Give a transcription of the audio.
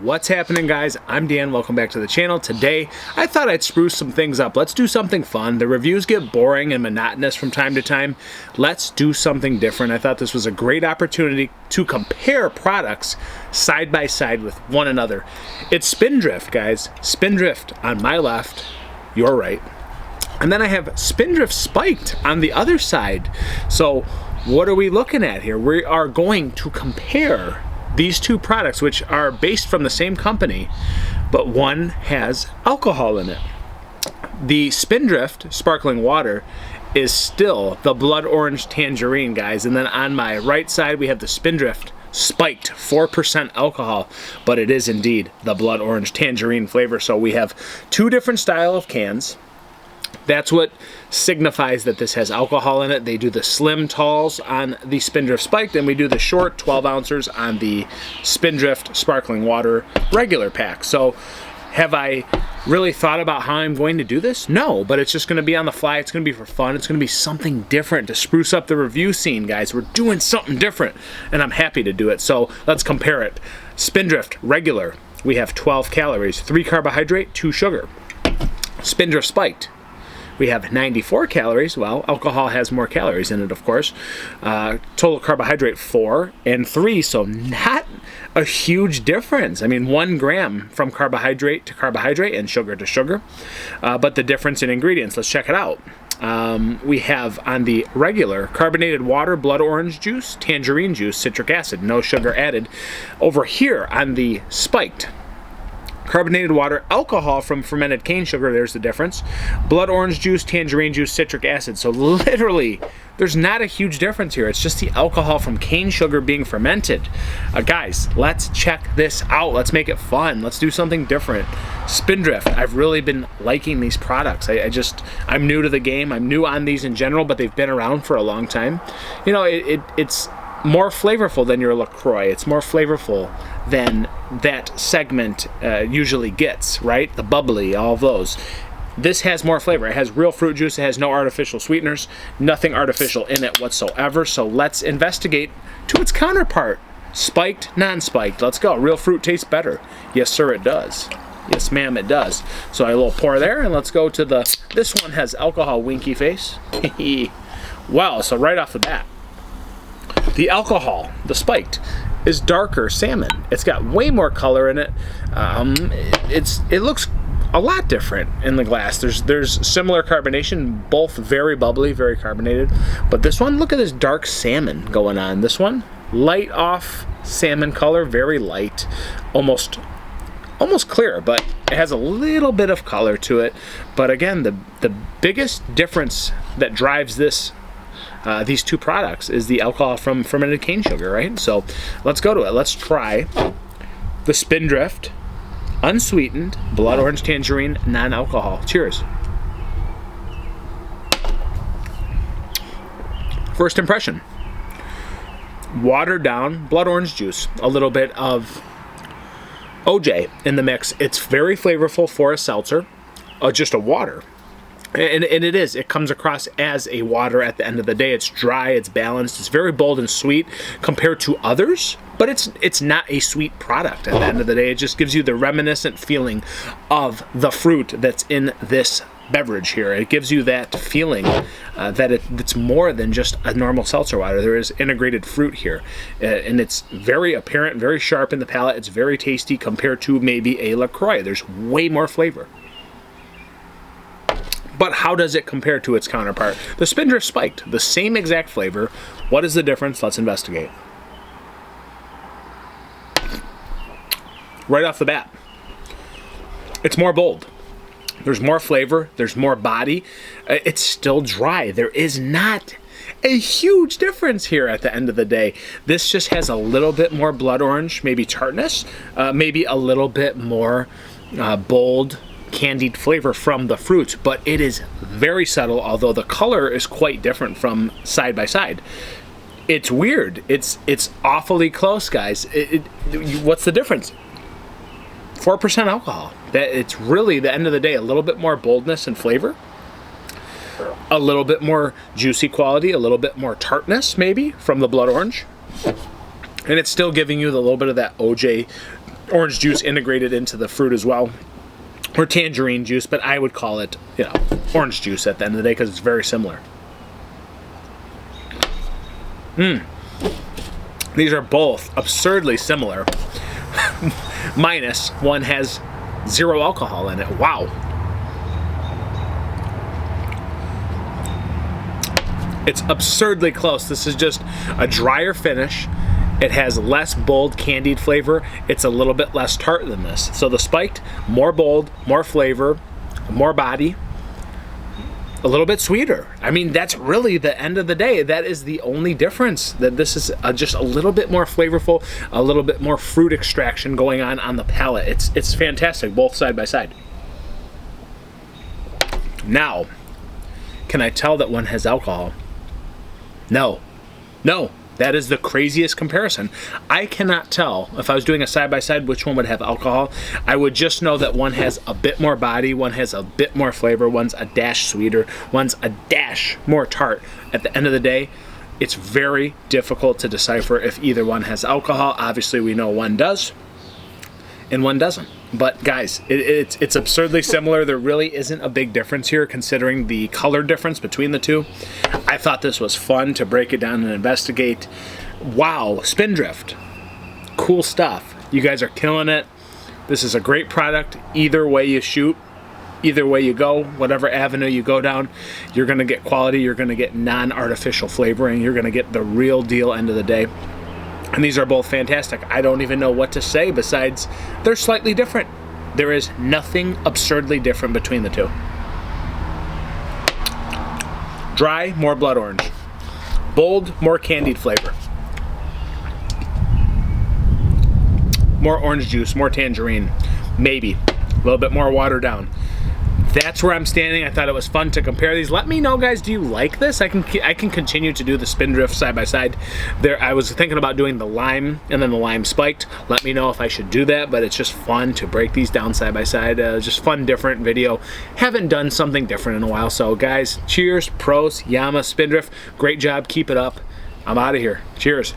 What's happening, guys? I'm Dan. Welcome back to the channel. Today, I thought I'd spruce some things up. Let's do something fun. The reviews get boring and monotonous from time to time. Let's do something different. I thought this was a great opportunity to compare products side by side with one another. It's Spindrift, guys. Spindrift on my left, your right. And then I have Spindrift Spiked on the other side. So what are we looking at here? We are going to compare these two products, which are based from the same company, but one has alcohol in it. The Spindrift sparkling water is still the blood orange tangerine, guys. And then on my right side, we have the Spindrift Spiked, 4% alcohol, but it is indeed the blood orange tangerine flavor. So we have two different style of cans. That's what signifies that this has alcohol in it. They do the slim talls on the Spindrift Spiked, and we do the short 12 ounces on the Spindrift sparkling water regular pack. So have I really thought about how I'm going to do this? No, but it's just going to be on the fly. It's going to be for fun. It's going to be something different to spruce up the review scene, guys. We're doing something different, and I'm happy to do it. So let's compare it. Spindrift regular, we have 12 calories, 3 carbohydrate, 2 sugar. Spindrift Spiked, we have 94 calories. Well, alcohol has more calories in it, of course. Total carbohydrate 4 and 3, so not a huge difference. I mean, 1 gram from carbohydrate to carbohydrate and sugar to sugar. But the difference in ingredients, let's check it out. We have on the regular carbonated water, blood orange juice, tangerine juice, citric acid, no sugar added. Over here on the Spiked, carbonated water, alcohol from fermented cane sugar, there's the difference. Blood orange juice, tangerine juice, citric acid. So literally, there's not a huge difference here. It's just the alcohol from cane sugar being fermented. Guys, let's check this out. Let's make it fun. Let's do something different. Spindrift, I've really been liking these products. I'm new to the game. I'm new on these in general, but they've been around for a long time. You know, it's more flavorful than your LaCroix. It's more flavorful than that segment usually gets, right? The bubbly, all of those. This has more flavor. It has real fruit juice. It has no artificial sweeteners, nothing artificial in it whatsoever. So let's investigate to its counterpart. Spiked, non-spiked. Let's go. Real fruit tastes better. Yes, sir, it does. Yes, ma'am, it does. So a little pour there, and let's go to this one has alcohol, winky face. Wow, so right off the bat, the alcohol, the Spiked, is darker salmon. It's got way more color in it. It looks a lot different in the glass. There's similar carbonation, both very bubbly, very carbonated. But this one, look at this dark salmon going on. This one, light off salmon color, very light, almost clear, but it has a little bit of color to it. But again, the biggest difference that drives these two products is the alcohol from fermented cane sugar, right? So let's go to it. Let's try the Spindrift unsweetened blood orange tangerine non-alcohol. Cheers. First impression, watered down blood orange juice, a little bit of OJ in the mix. It's very flavorful for a seltzer, just a water. And it comes across as a water at the end of the day. It's dry, it's balanced, it's very bold and sweet compared to others, but it's not a sweet product at the end of the day. It just gives you the reminiscent feeling of the fruit that's in this beverage here. It gives you that feeling that it's more than just a normal seltzer water. There is integrated fruit here, and it's very apparent, very sharp in the palate. It's very tasty compared to maybe a LaCroix. There's way more flavor. But how does it compare to its counterpart? The Spindrift Spiked, the same exact flavor. What is the difference? Let's investigate. Right off the bat, it's more bold. There's more flavor. There's more body. It's still dry. There is not a huge difference here at the end of the day. This just has a little bit more blood orange, maybe tartness, maybe a little bit more bold, candied flavor from the fruits, but it is very subtle, although the color is quite different from side by side. It's weird. It's awfully close, guys. What's the difference? 4% alcohol. It's really, the end of the day, a little bit more boldness and flavor, a little bit more juicy quality, a little bit more tartness maybe from the blood orange, and it's still giving you the little bit of that OJ orange juice integrated into the fruit as well, or tangerine juice, but I would call it, you know, orange juice at the end of the day because it's very similar. These are both absurdly similar, minus one has 0 alcohol in it. Wow. It's absurdly close. This is just a drier finish. It has less bold candied flavor. It's a little bit less tart than this. So the spiked, more bold, more flavor, more body, a little bit sweeter. I mean, that's really the end of the day. That is the only difference, that this is just a little bit more flavorful, a little bit more fruit extraction going on the palate. It's fantastic, both side by side. Now, can I tell that one has alcohol? No. No. That is the craziest comparison. I cannot tell, if I was doing a side-by-side, which one would have alcohol. I would just know that one has a bit more body, one has a bit more flavor, one's a dash sweeter, one's a dash more tart. At the end of the day, it's very difficult to decipher if either one has alcohol. Obviously, we know one does, and one doesn't. But guys, it's absurdly similar. There really isn't a big difference here considering the color difference between the two. I thought this was fun to break it down and investigate. Wow, Spindrift. Cool stuff. You guys are killing it. This is a great product. Either way you shoot, either way you go, whatever avenue you go down, you're going to get quality. You're going to get non-artificial flavoring. You're going to get the real deal end of the day. And these are both fantastic. I don't even know what to say besides they're slightly different. There is nothing absurdly different between the two. Dry, more blood orange. Bold, more candied flavor. More orange juice, more tangerine. Maybe. A little bit more watered down. That's where I'm standing. I thought it was fun to compare these. Let me know, guys, do you like this? I can continue to do the Spindrift side by side. There, I was thinking about doing the lime and then the lime spiked. Let me know if I should do that, but it's just fun to break these down side by side. Just fun, different video. Haven't done something different in a while. So, guys, cheers, pros, Yama, Spindrift. Great job. Keep it up. I'm out of here. Cheers.